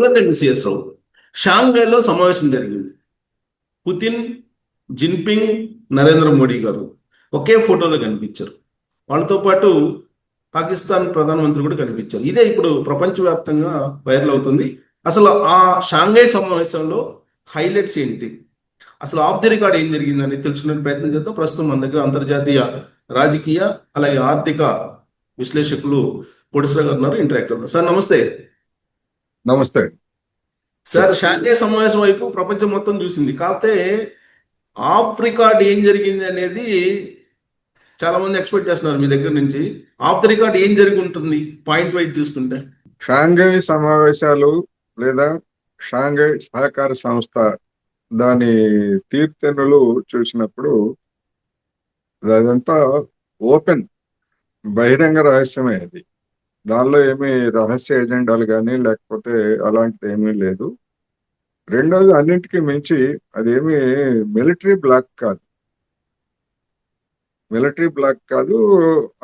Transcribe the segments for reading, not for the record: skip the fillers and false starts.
అలాగే సిఎస్ రావు. షాంఘైలో సమావేశం జరిగింది. పుతిన్, జిన్పింగ్, నరేంద్ర మోడీ గారు ఒకే ఫోటోలో కనిపించారు. వాళ్ళతో పాటు పాకిస్తాన్ ప్రధానమంత్రి కూడా కనిపించారు. ఇదే ఇప్పుడు ప్రపంచవ్యాప్తంగా వైరల్ అవుతుంది. అసలు ఆ షాంఘై సమావేశంలో హైలైట్స్ ఏంటి, అసలు ఆఫ్ ది రికార్డ్ ఏం జరిగిందని తెలుసుకునే ప్రయత్నం చేద్దాం. ప్రస్తుతం మన దగ్గర అంతర్జాతీయ రాజకీయ అలాగే ఆర్థిక విశ్లేషకులు కోటేశ్వర గారు ఉన్నారు, ఇంటరాక్ట్ ఉన్నారు. సార్ నమస్తే. నమస్తే. సార్, షాంఘై సమావేశం వైపు ప్రపంచం మొత్తం చూసింది. కాకపోతే ఆఫ్ రికార్డ్ ఏం జరిగింది అనేది చాలా మంది ఎక్స్పెక్ట్ చేస్తున్నారు మీ దగ్గర నుంచి. ఆఫ్ ది రికార్డ్ ఏం జరిగి ఉంటుంది పాయింట్ వైజ్ చూసుకుంటే? షాంఘై సమావేశాలు లేదా షాంఘై సహకార సంస్థ దాని తీర్థనులు చూసినప్పుడు అదంతా ఓపెన్ బహిరంగ రహస్యమే. అది దానిలో ఏమీ రహస్య ఎజెండాలు కానీ లేకపోతే అలాంటిది ఏమీ లేదు. రెండోది, అన్నింటికీ మించి అదేమి మిలిటరీ బ్లాక్ కాదు. మిలిటరీ బ్లాక్ కాదు,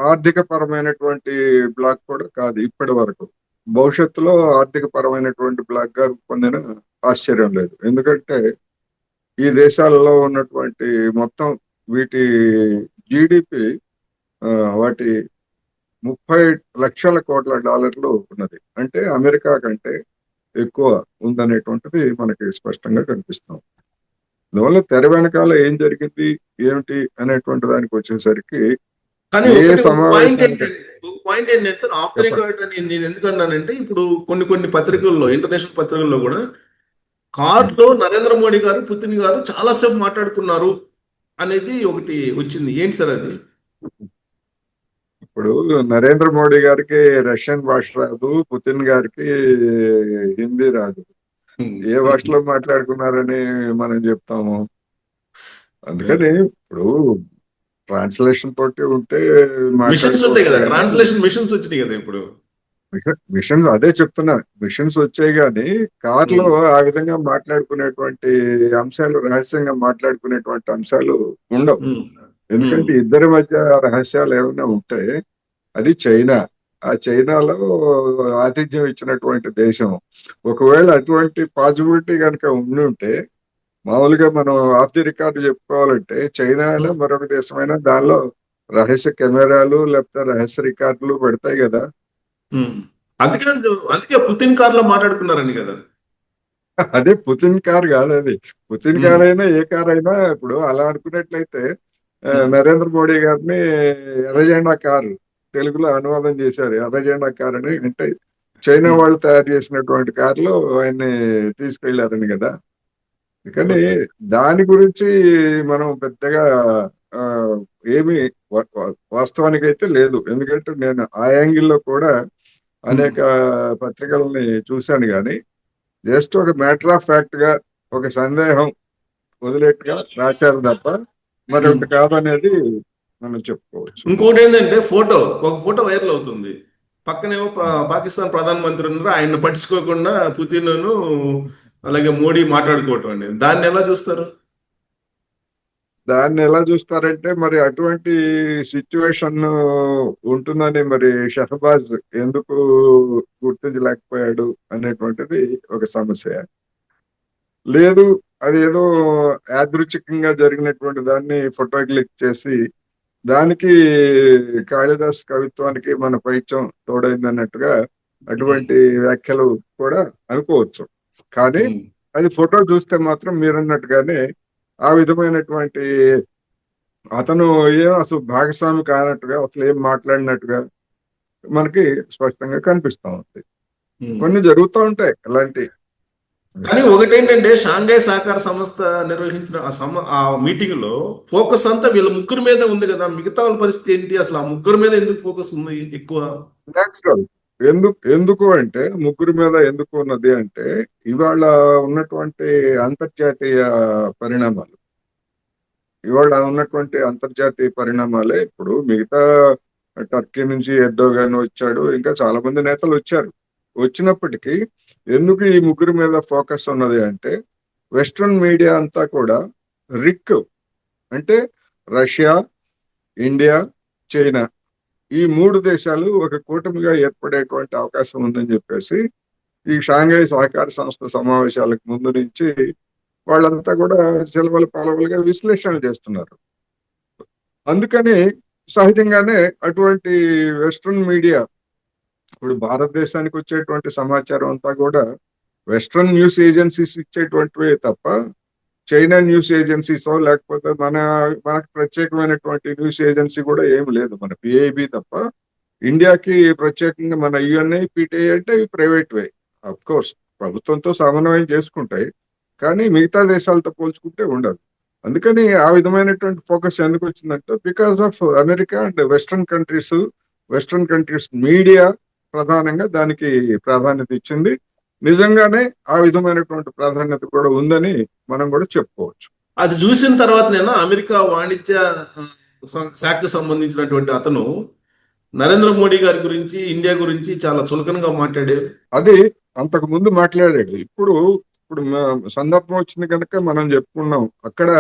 ఆర్థిక పరమైనటువంటి బ్లాక్ కూడా కాదు. ఇప్పటి వరకు భవిష్యత్తులో ఆర్థిక పరమైనటువంటి బ్లాక్ గా పొందిన ఆశ్చర్యం లేదు. ఎందుకంటే ఈ దేశాలలో ఉన్నటువంటి మొత్తం వీటి జీడిపి వాటి 30 లక్షల కోట్ల డాలర్లు ఉన్నది. అంటే అమెరికా కంటే ఎక్కువ ఉందనేటువంటిది మనకి స్పష్టంగా కనిపిస్తాం. అందువల్ల తెర వెనకాల ఏం జరిగింది ఏమిటి అనేటువంటి దానికి వచ్చేసరికి కానీ ఏ ఒకటి సమావేశానికి పాయింట్ ఏంటంటే సార్, ఆఫ్ ది చెప్పండి. రికార్డ్ అని నేను ఎందుకన్నానంటే, ఇప్పుడు కొన్ని పత్రికల్లో, ఇంటర్నేషనల్ పత్రికల్లో కూడా కార్లో నరేంద్ర మోడీ గారు, పుతిన్ గారు చాలాసేపు మాట్లాడుకున్నారు అనేది ఒకటి వచ్చింది. ఏంటి సార్ అది? ఇప్పుడు నరేంద్ర మోడీ గారికి రష్యన్ భాష రాదు, పుతిన్ గారికి హిందీ రాదు. ఏ భాషలో మాట్లాడుకున్నారని మనం చెప్తాము? అందుకని ఇప్పుడు ట్రాన్స్లేషన్ తోటి ఉంటే మిషన్స్ ఉంటాయి మాట్లాడుకోవచ్చు కదా, కానీ ట్రాన్స్లేషన్ మిషన్స్ వచ్చినాయి కదా ఇప్పుడు. మిషన్స్, అదే చెప్తున్నా, మిషన్స్ వచ్చాయి కానీ కార్లో ఆ విధంగా మాట్లాడుకునేటువంటి అంశాలు, రహస్యంగా మాట్లాడుకునేటువంటి అంశాలు ఉండవు. ఎందుకంటే ఇద్దరి మధ్య రహస్యాలు ఏమైనా ఉంటే అది చైనా. ఆ చైనాలో ఆతిథ్యం ఇచ్చినటువంటి దేశం. ఒకవేళ అటువంటి పాసిబిలిటీ కనుక ఉండి ఉంటే, మామూలుగా మనం ఆఫ్ ది రికార్డు చెప్పుకోవాలంటే చైనా అయినా మరొక దేశమైనా దానిలో రహస్య కెమెరాలు లేకపోతే రహస్య రికార్డులు పెడతాయి కదా. అందుకే అందుకే పుతిన్ కార్లో మాట్లాడుకున్నారని కదా. అదే పుతిన్ కార్ కాదు అది. పుతిన్ కార్ అయినా ఏ కార్ అయినా ఇప్పుడు అలా అనుకున్నట్లయితే నరేంద్ర మోడీ గారిని ఎర్రజెండా కారు తెలుగులో అనువాదం చేశారు. ఎర్రజెండా కార్ అని, అంటే చైనా వాళ్ళు తయారు చేసినటువంటి కారులో ఆయన్ని తీసుకెళ్లారని కదా. కానీ దాని గురించి మనం పెద్దగా ఆ, ఏమి వాస్తవానికైతే లేదు. ఎందుకంటే నేను ఆ యాంగిల్లో కూడా అనేక పత్రికల్ని చూశాను. కానీ జస్ట్ ఒక మ్యాటర్ ఆఫ్ ఫ్యాక్ట్ గా ఒక సందేహం వదిలేట్టుగా రాశారు తప్ప మరొకటి కాదనేది మనం చెప్పుకోవచ్చు. ఇంకోటి ఏంటంటే, ఒక ఫోటో వైరల్ అవుతుంది. పక్కనేమో పాకిస్తాన్ ప్రధానమంత్రి ఉన్నారు, ఆయన పట్టించుకోకుండా పుతిన్ అలాగే మోడీ మాట్లాడుకోవటం అనేది, దాన్ని ఎలా చూస్తారు? దాన్ని ఎలా చూస్తారంటే, మరి అటువంటి సిచ్యువేషన్ ఉంటుందని మరి షహబాజ్ ఎందుకు గుర్తించలేకపోయాడు అనేటువంటిది ఒక సమస్య. లేదు, అదేదో యాదృచ్ఛికంగా జరిగినటువంటి దాన్ని ఫోటో క్లిక్ చేసి దానికి కాళిదాస్ కవిత్వానికి మన పైత్యం తోడైంది అన్నట్టుగా అటువంటి వ్యాఖ్యలు కూడా అనుకోవచ్చు. కానీ అది ఫోటో చూస్తే మాత్రం మీరన్నట్టుగానే ఆ విధమైనటువంటి అతను ఏం అసలు భాగస్వామి కానట్టుగా, అసలు ఏం మాట్లాడినట్టుగా మనకి స్పష్టంగా కనిపిస్తా ఉంది. కొన్ని జరుగుతూ ఉంటాయి అలాంటి. కానీ ఒకటేంటంటే, షాంఘై సహకార సంస్థ నిర్వహించిన ఆ మీటింగ్ లో ఫోకస్ అంతా వీళ్ళ ముగ్గురు మీద ఉంది కదా. మిగతా వాళ్ళ పరిస్థితి ఏంటి? అసలు ఆ ముగ్గురు మీద ఎందుకు ఫోకస్ ఉంది ఎక్కువ? నేచురల్. ఎందుకు అంటే, ముగ్గురు మీద ఎందుకు ఉన్నది అంటే, ఇవాళ ఉన్నటువంటి అంతర్జాతీయ పరిణామాలు, పరిణామాలే. ఇప్పుడు మిగతా టర్కీ నుంచి ఎర్డోగాన్ వచ్చాడు, ఇంకా చాలా మంది నేతలు వచ్చారు. వచ్చినప్పటికీ ఎందుకు ఈ ముగ్గురు మీద ఫోకస్ ఉన్నది అంటే, వెస్ట్రన్ మీడియా అంతా కూడా రిక్ అంటే రష్యా, ఇండియా, చైనా, ఈ 3 దేశాలు ఒక కూటమిగా ఏర్పడేటువంటి అవకాశం ఉందని చెప్పేసి ఈ షాంఘై సహకార సంస్థ సమావేశాలకు ముందు నుంచి వాళ్ళంతా కూడా చిలవల పాలవలుగా విశ్లేషణ చేస్తున్నారు. అందుకని సహజంగానే అటువంటి వెస్ట్రన్ మీడియా ఇప్పుడు భారతదేశానికి వచ్చేటువంటి సమాచారం అంతా కూడా వెస్ట్రన్ న్యూస్ ఏజెన్సీస్ ఇచ్చేటువంటివే తప్ప చైనా న్యూస్ ఏజెన్సీసో లేకపోతే మనకు ప్రత్యేకమైనటువంటి న్యూస్ ఏజెన్సీ కూడా ఏమి లేదు. మన పిఐబి తప్ప ఇండియాకి ప్రత్యేకంగా మన యుఎన్ఐ పిటిఐ అంటే ఇవి ప్రైవేట్ వే. అఫ్ కోర్స్ ప్రభుత్వంతో సమన్వయం చేసుకుంటాయి, కానీ మిగతా దేశాలతో పోల్చుకుంటే ఉండదు. అందుకని ఆ విధమైనటువంటి ఫోకస్ ఎందుకు వచ్చిందంటే because of America and western countries media ప్రధానంగా దానికి ప్రాధాన్యత ఇచ్చింది. నిజంగానే ఆ విధమైనటువంటి ప్రాధాన్యత కూడా ఉందని మనం కూడా చెప్పుకోవచ్చు. అది చూసిన తర్వాత నేను అమెరికా వాణిజ్య శాఖకు సంబంధించినటువంటి అతను నరేంద్ర మోడీ గారి గురించి, ఇండియా గురించి చాలా చులకనగా మాట్లాడారు. అది అంతకు ముందు మాట్లాడాడు. ఇప్పుడు సందర్భం వచ్చింది కనుక మనం చెప్పుకున్నాం. అక్కడ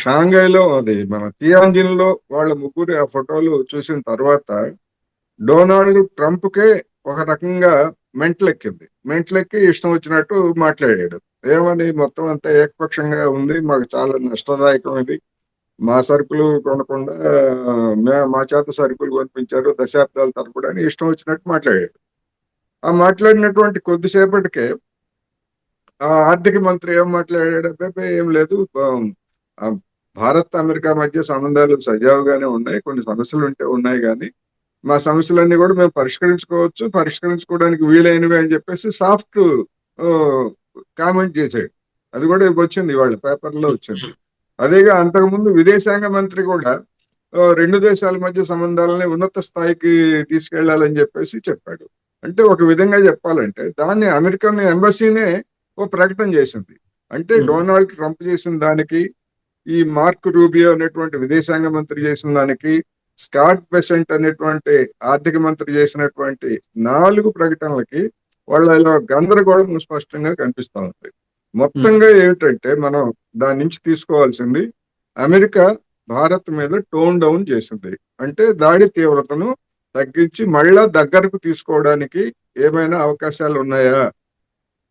షాంఘైలో అది మన తియాంజిన్ లో వాళ్ళ ముగ్గురు ఆ ఫోటోలు చూసిన తర్వాత డొనాల్డ్ ట్రంప్ కే ఒక రకంగా మెంట్లెక్కి ఇష్టం వచ్చినట్టు మాట్లాడాడు. ఏమని మొత్తం అంతా ఏకపక్షంగా ఉంది, మాకు చాలా నష్టదాయకం ఇది, మా సరుకులు కొనకుండా మా చేత సరుకులు కొనిపించారు దశాబ్దాల తరపుడు అని ఇష్టం వచ్చినట్టు మాట్లాడాడు. ఆ మాట్లాడినటువంటి కొద్దిసేపటికే ఆ ఆర్థిక మంత్రి ఏం మాట్లాడాడు, ఏం లేదు, భారత్ అమెరికా మధ్య సంబంధాలు సజావుగానే ఉన్నాయి, కొన్ని సమస్యలు ఉన్నాయి, కానీ మా సమస్యలన్నీ కూడా మేము పరిష్కరించుకోవడానికి వీలైనవి అని చెప్పేసి సాఫ్ట్ కామెంట్ చేశాడు. అది కూడా వచ్చింది, వాళ్ళ పేపర్లో వచ్చింది. అదేగా అంతకుముందు విదేశాంగ మంత్రి కూడా రెండు దేశాల మధ్య సంబంధాలని ఉన్నత స్థాయికి తీసుకెళ్లాలని చెప్పేసి చెప్పాడు. అంటే ఒక విధంగా చెప్పాలంటే దాన్ని అమెరికన్ ఎంబసీనే ఓ ప్రకటన చేసింది. అంటే డొనాల్డ్ ట్రంప్ చేసిన దానికి, ఈ మార్క్ రూబియో అనేటువంటి విదేశాంగ మంత్రి చేసిన దానికి, స్కాట్ బెసెంట్ అనేటువంటి ఆర్థిక మంత్రి చేసినటువంటి 4 ప్రకటనలకి వాళ్ళ గందరగోళం స్పష్టంగా కనిపిస్తా ఉంది. మొత్తంగా ఏమిటంటే మనం దాని నుంచి తీసుకోవాల్సింది, అమెరికా భారత్ మీద టోన్ డౌన్ చేసింది. అంటే దాడి తీవ్రతను తగ్గించి మళ్ళా దగ్గరకు తీసుకోవడానికి ఏమైనా అవకాశాలు ఉన్నాయా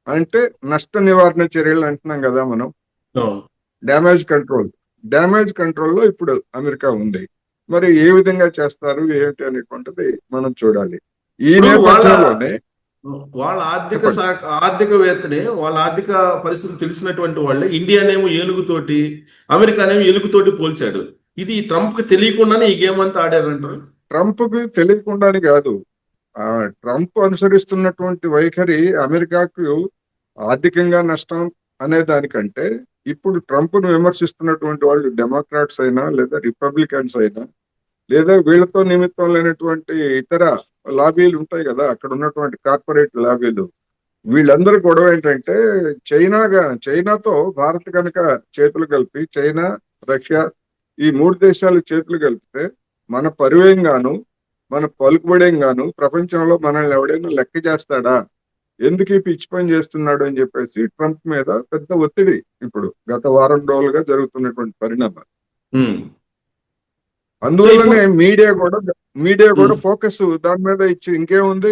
అంటే నష్ట నివారణ చర్యలు అంటున్నాం కదా మనం, డ్యామేజ్ కంట్రోల్లో ఇప్పుడు అమెరికా ఉంది. మరి ఏ విధంగా చేస్తారు ఏమిటి అనేటువంటిది మనం చూడాలి. ఈ నేపథ్యంలోనే వాళ్ళ ఆర్థికవేత్తనే, వాళ్ళ ఆర్థిక పరిస్థితులు తెలిసినటువంటి వాళ్ళే ఇండియానేమో ఏనుగుతోటి, అమెరికానేమో ఎలుగుతోటి పోల్చాడు. ఇది ట్రంప్ కి తెలియకుండానే ఈ గేమ్ అంతా ఆడారంటారు. ట్రంప్ కి తెలియకుండానే కాదు, ట్రంప్ అనుసరిస్తున్నటువంటి వైఖరి అమెరికాకు ఆర్థికంగా నష్టం అనే దానికంటే ఇప్పుడు ట్రంప్ ను విమర్శిస్తున్నటువంటి వాళ్ళు డెమోక్రాట్స్ అయినా లేదా రిపబ్లికన్స్ అయినా లేదా వీళ్ళతో నిమిత్తం లేనటువంటి ఇతర లాబీలు ఉంటాయి కదా, అక్కడ ఉన్నటువంటి కార్పొరేట్ లాబీలు, వీళ్ళందరూ గొడవ ఏంటంటే చైనాతో భారత్ కనుక చేతులు కలిపి, చైనా రష్యా ఈ 3 దేశాలు చేతులు కలిపితే మన పరువేం గాను మన పలుకుబడేం గాను ప్రపంచంలో మనల్ని ఎవడైనా లెక్క చేస్తాడా, ఎందుకు ఈ పిచ్చి పని చేస్తున్నాడు అని చెప్పేసి ట్రంప్ మీద పెద్ద ఒత్తిడి ఇప్పుడు గత వారం రోజులుగా జరుగుతున్నటువంటి పరిణామాలు. అందువల్లనే మీడియా కూడా ఫోకస్ దాని మీద ఇచ్చి, ఇంకేముంది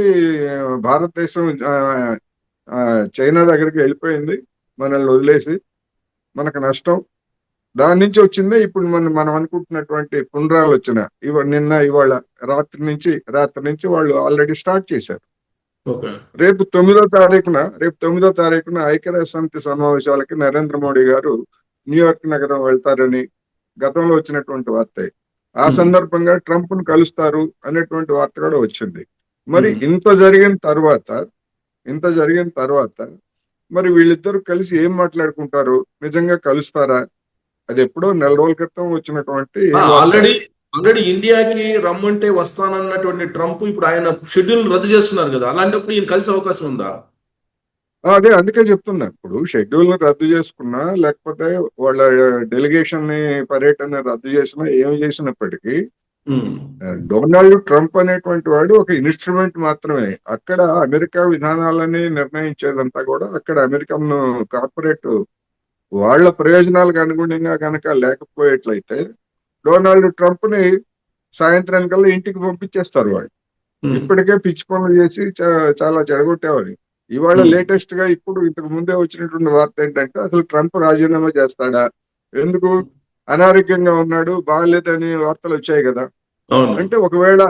భారతదేశం చైనా దగ్గరికి వెళ్ళిపోయింది, మనల్ని వదిలేసి మనకు నష్టం, దాని నుంచి వచ్చిందే ఇప్పుడు మనం అనుకుంటున్నటువంటి పునరాలోచన. ఇవాళ రాత్రి నుంచి వాళ్ళు ఆల్రెడీ స్టార్ట్ చేశారు. రేపు 9వ తారీఖున ఐక్యరాజ్య సమితి సమావేశాలకి నరేంద్ర మోడీ గారు న్యూయార్క్ నగరం వెళ్తారని గతంలో వచ్చినటువంటి వార్త. ఆ సందర్భంగా ట్రంప్ ను కలుస్తారు అనేటువంటి వార్త కూడా వచ్చింది. మరి ఇంత జరిగిన తర్వాత మరి వీళ్ళిద్దరు కలిసి ఏం మాట్లాడుకుంటారు, నిజంగా కలుస్తారా? అది ఎప్పుడో 4 రోజుల క్రితం వచ్చినటువంటి ఆల్రెడీ ఇండియాకి రమ్మంటే వస్తానన్నటువంటి ట్రంప్ ఇప్పుడు ఆయన షెడ్యూల్ రద్దు చేస్తున్నారు కదా, అలాంటప్పుడు ఈయన కలిసే అవకాశం ఉందా? అందుకే చెప్తున్నా, ఇప్పుడు షెడ్యూల్ ని రద్దు చేసుకున్నా లేకపోతే వాళ్ళ డెలిగేషన్ ని పర్యటన రద్దు చేసినా ఏమి చేసినప్పటికీ డొనాల్డ్ ట్రంప్ అనేటువంటి వాడు ఒక ఇన్స్ట్రుమెంట్ మాత్రమే. అక్కడ అమెరికా విధానాలని నిర్ణయించేదంతా కూడా అక్కడ అమెరికన్ కార్పొరేట్ వాళ్ళ ప్రయోజనాలకు అనుగుణంగా కనుక లేకపోయేట్లయితే డొనాల్డ్ ట్రంప్ ని సాయంత్రానికల్లా ఇంటికి పంపించేస్తారు వాళ్ళు. ఇప్పటికే పిచ్చి పనులు చేసి చాలా చెడగొట్టేవారు. ఇవాళ ఉమ్, లేటెస్ట్ గా ఇప్పుడు ఇంతకు ముందే వచ్చినటువంటి వార్త ఏంటంటే అసలు ట్రంప్ రాజీనామా చేస్తాడా, ఎందుకు అనారోగ్యంగా ఉన్నాడు, బాగాలేదని వార్తలు వచ్చాయి కదా. అవును. అంటే ఒకవేళ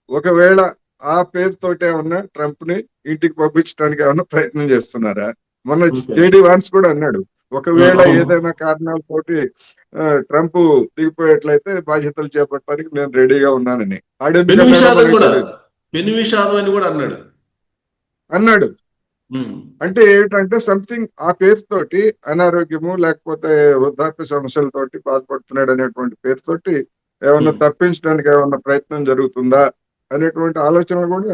ఒకవేళ ఆ పేరుతోటే ఉన్న ట్రంప్ ని ఇంటికి పంపించడానికి ఏమన్నా ప్రయత్నం చేస్తున్నారా? మొన్న ఓకే. జేడి వాన్స్ కూడా అన్నాడు, ఒకవేళ అవును. ఏదైనా కారణాలతోటి ట్రంప్ దిగిపోయేట్లయితే బాధ్యతలు చేపట్టడానికి నేను రెడీగా ఉన్నానని. పెను ఆడెందుకన్నాడో విషాదం మనకు కూడా, తెలియదు. పెను విషాదం అని కూడా అన్నాడు. అన్నాడు. ఉమ్, అంటే ఏమిటంటే సంథింగ్ ఆ పేరుతోటి అనారోగ్యము లేకపోతే వృద్ధాప్య సమస్యలతోటి బాధపడుతున్నాడు అనేటువంటి పేరుతోటి ఏమన్నా ఉమ్. తప్పించడానికి ఏమన్నా ప్రయత్నం జరుగుతుందా అనేటువంటి ఆలోచనలు కూడా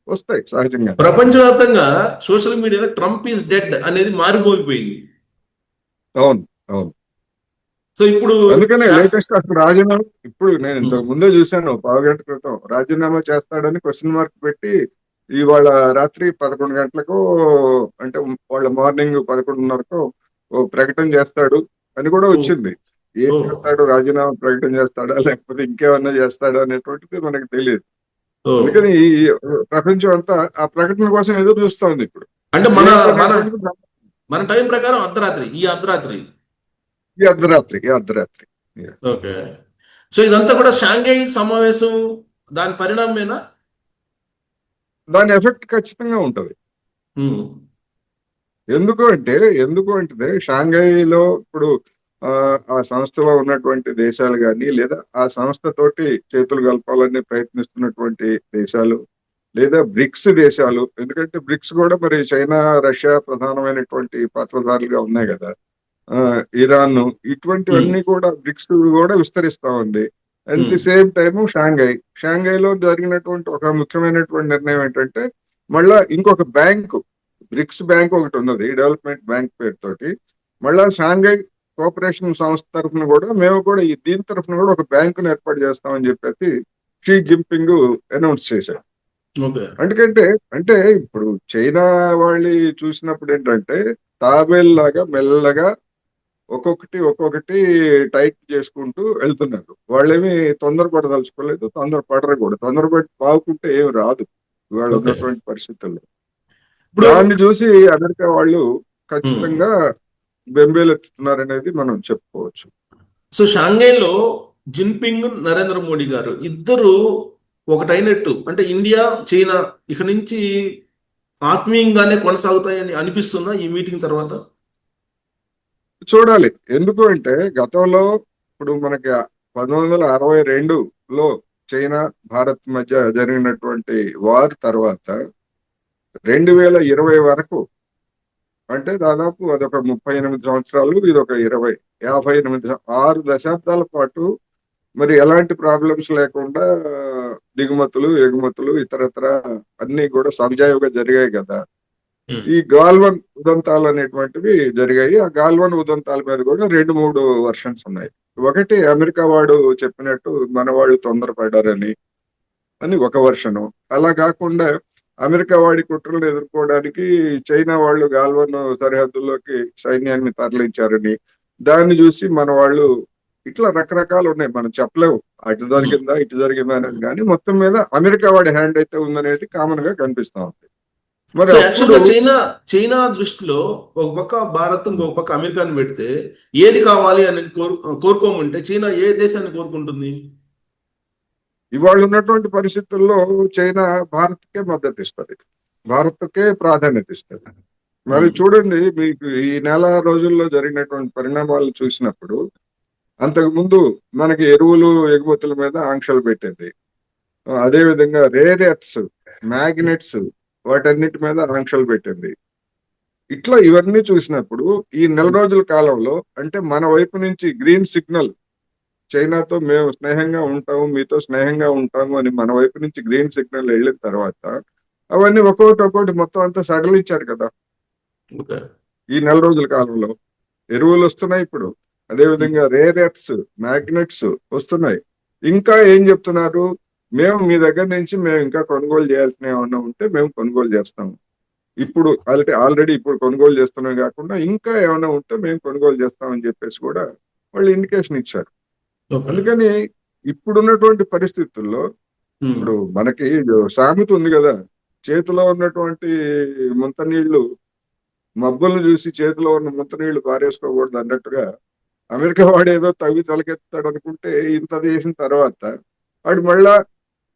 వస్తాయి సహజంగా. ప్రపంచవ్యాప్తంగా సోషల్ మీడియాలో ట్రంప్ ఈజ్ డెడ్ అనేది మారిపోయిపోయింది. అవును, అవును. సో ఇప్పుడు అందుకనే శా- లేటెస్ట్ అసలు రాజీనామా ఇప్పుడు నేను ఉమ్, ఇంతకు ముందే చూశాను, పావు గంట క్రితం రాజీనామా చేస్తాడని క్వశ్చన్ మార్క్ పెట్టి ఇవాళ రాత్రి 11 గంటలకు, అంటే వాళ్ళ మార్నింగ్ 11:30కు ఓ ప్రకటన చేస్తాడు అని కూడా ఓ, వచ్చింది. ఏం ఓ, చేస్తాడు, రాజీనామా ప్రకటన చేస్తాడా లేకపోతే ఇంకేమన్నా చేస్తాడా అనేటువంటిది మనకు తెలియదు. ఓ. అందుకని ఈ ప్రపంచం అంతా ఆ ప్రకటన కోసం ఎదురు చూస్తా ఉంది ఇప్పుడు. అంటే మన మన ఏంటనేటువంటిది మన టైం ప్రకారం అర్ధరాత్రి, ఈ అర్ధరాత్రి. ఈ అర్ధరాత్రి. ఓకే. సో ఇదంతా కూడా షాంఘై సమావేశం దాని పరిణామమేనా? దాని ఎఫెక్ట్ ఖచ్చితంగా ఉంటది. ఉమ్, ఎందుకు అంటే షాంఘైలో ఇప్పుడు ఆ సంస్థలో ఉన్నటువంటి దేశాలు కానీ, లేదా ఆ సంస్థతోటి చేతులు కలపాలని ప్రయత్నిస్తున్నటువంటి దేశాలు, లేదా బ్రిక్స్ దేశాలు, ఎందుకంటే బ్రిక్స్ కూడా మరి చైనా, రష్యా ప్రధానమైనటువంటి పాత్రధారులుగా ఉన్నాయి కదా. ఆ ఇరాన్, ఉమ్, ఇటువంటివన్నీ కూడా బ్రిక్స్ కూడా విస్తరిస్తా ఉంది. At um. The same time షాంఘైలో జరిగినటువంటి ఒక ముఖ్యమైనటువంటి నిర్ణయం ఏంటంటే మళ్ళా ఇంకొక బ్యాంకు, బ్రిక్స్ బ్యాంక్ ఒకటి ఉన్నది డెవలప్మెంట్ బ్యాంక్ పేరుతోటి, మళ్ళా షాంఘై కోఆపరేషన్ సంస్థ తరఫున కూడా మేము కూడా దీని తరఫున కూడా ఒక బ్యాంకును ఏర్పాటు చేస్తామని చెప్పేసి షీ జిన్పింగ్ అనౌన్స్ చేశారు. ఓకే. ఎందుకంటే అంటే ఇప్పుడు చైనా వాళ్ళు చూసినప్పుడు ఏంటంటే తాబేల్లాగా మెల్లగా ఒక్కొక్కటి టైట్ చేసుకుంటూ వెళ్తున్నారు. వాళ్ళేమి తొందరపడదలుచుకోలేదు, తొందరపడరు కూడా. తొందరపడి పావుకుంటే ఏమి రాదు ఇవాళ ఓకే. ఉన్నటువంటి పరిస్థితుల్లో. ఇప్పుడు దాన్ని చూసి అమెరికా వాళ్ళు ఉమ్, ఖచ్చితంగా బెంబేలెత్తుతున్నారనేది మనం చెప్పుకోవచ్చు. సో షాంఘైలో జిన్పింగ్, నరేంద్ర మోడీ గారు ఇద్దరు ఒకటైనట్టు, అంటే ఇండియా చైనా ఇక నుంచి ఆత్మీయంగానే కొనసాగుతాయని అనిపిస్తుందా ఈ మీటింగ్ తర్వాత? చూడాలి. ఎందుకు అంటే గతంలో ఇప్పుడు మనకి 1962లో చైనా, భారత్ మధ్య జరిగినటువంటి వార్ తర్వాత 2020 వరకు, అంటే దాదాపు అదొక 38 సంవత్సరాలు, ఇదొక 20, 58 6 దశాబ్దాల పాటు మరి ఎలాంటి ప్రాబ్లమ్స్ లేకుండా దిగుమతులు, ఎగుమతులు ఇతరత్ర అన్ని కూడా సంజావుగా జరిగాయి కదా. ఉమ్, ఈ గాల్వన్ ఉదంతాలు అనేటువంటివి జరిగాయి. ఆ గాల్వన్ ఉదంతాల మీద కూడా 2-3 వర్షన్స్ ఉన్నాయి. ఒకటి అమెరికా వాడు చెప్పినట్టు మన వాళ్ళు తొందరపడ్డారని అని ఒక వర్షను. అలా కాకుండా అమెరికా వాడి కుట్రలను ఎదుర్కోవడానికి చైనా వాళ్ళు గాల్వన్ సరిహద్దుల్లోకి సైన్యాన్ని తరలించారని, దాన్ని చూసి మన వాళ్ళు, ఇట్లా రకరకాలు ఉన్నాయి. మనం చెప్పలేము అటు ఉమ్. జరిగిందా ఇటు జరిగిందా అనేది, కానీ మొత్తం మీద అమెరికా వాడి హ్యాండ్ అయితే ఉందనేది కామన్ గా కనిపిస్తా ఉంది. మరి సో అప్పుడు యాక్చువల్గా చైనా చైనా దృష్టిలో ఒక పక్క భారత్, ఇంకొక పక్క అమెరికాని పెడితే ఏది కావాలి అని కోరుకోమంటే చైనా ఏ దేశాన్ని కోరుకుంటుంది? ఇవాళ ఉన్నటువంటి పరిస్థితుల్లో చైనా భారత్కే మద్దతు ఇస్తుంది, భారత్కే ప్రాధాన్యత ఇస్తుంది. మరి ఉమ్, చూడండి, మీకు ఈ నెల రోజుల్లో జరిగినటువంటి పరిణామాలు చూసినప్పుడు అంతకు ముందు మనకి ఎరువులు ఎగుమతుల మీద ఆంక్షలు పెట్టింది. అదే విధంగా రేర్ ఎర్త్స్, మ్యాగ్నెట్స్, వాటన్నిటి మీద ఆంక్షలు పెట్టింది. ఇట్లా ఇవన్నీ చూసినప్పుడు ఈ నెల రోజుల కాలంలో అంటే మన వైపు నుంచి గ్రీన్ సిగ్నల్, చైనాతో మేము స్నేహంగా ఉంటాము, మీతో స్నేహంగా ఉంటాము అని మన వైపు నుంచి గ్రీన్ సిగ్నల్ వెళ్ళిన తర్వాత అవన్నీ ఒక్కొక్కటి మొత్తం అంతా సడలించారు కదా ఓకే. ఈ నెల రోజుల కాలంలో. ఎరువులు వస్తున్నాయి ఇప్పుడు, అదేవిధంగా రేర్ ఎర్త్స్, మ్యాగ్నెట్స్ వస్తున్నాయి. ఇంకా ఏం చెప్తున్నారు, మేము మీ దగ్గర నుంచి మేము ఇంకా కొనుగోలు చేయాల్సిన ఏమన్నా ఉంటే మేము కొనుగోలు చేస్తాము. ఇప్పుడు ఆల్రెడీ ఇప్పుడు కొనుగోలు చేస్తున్నాం కాకుండా ఇంకా ఏమైనా ఉంటే మేము కొనుగోలు చేస్తామని చెప్పేసి కూడా వాళ్ళు ఇండికేషన్ ఇచ్చారు. ఓకే. అందుకని ఇప్పుడున్నటువంటి పరిస్థితుల్లో ఉమ్, ఇప్పుడు మనకి సామెత ఉంది కదా, చేతిలో ఉన్నటువంటి ముంత నీళ్లు, మబ్బులను చూసి చేతిలో ఉన్న ముంత నీళ్లు పారేసుకోకూడదు అన్నట్టుగా అమెరికా వాడు ఏదో తవ్వి తలకెత్తాడు అనుకుంటే ఇంత చేసిన తర్వాత వాడు మళ్ళా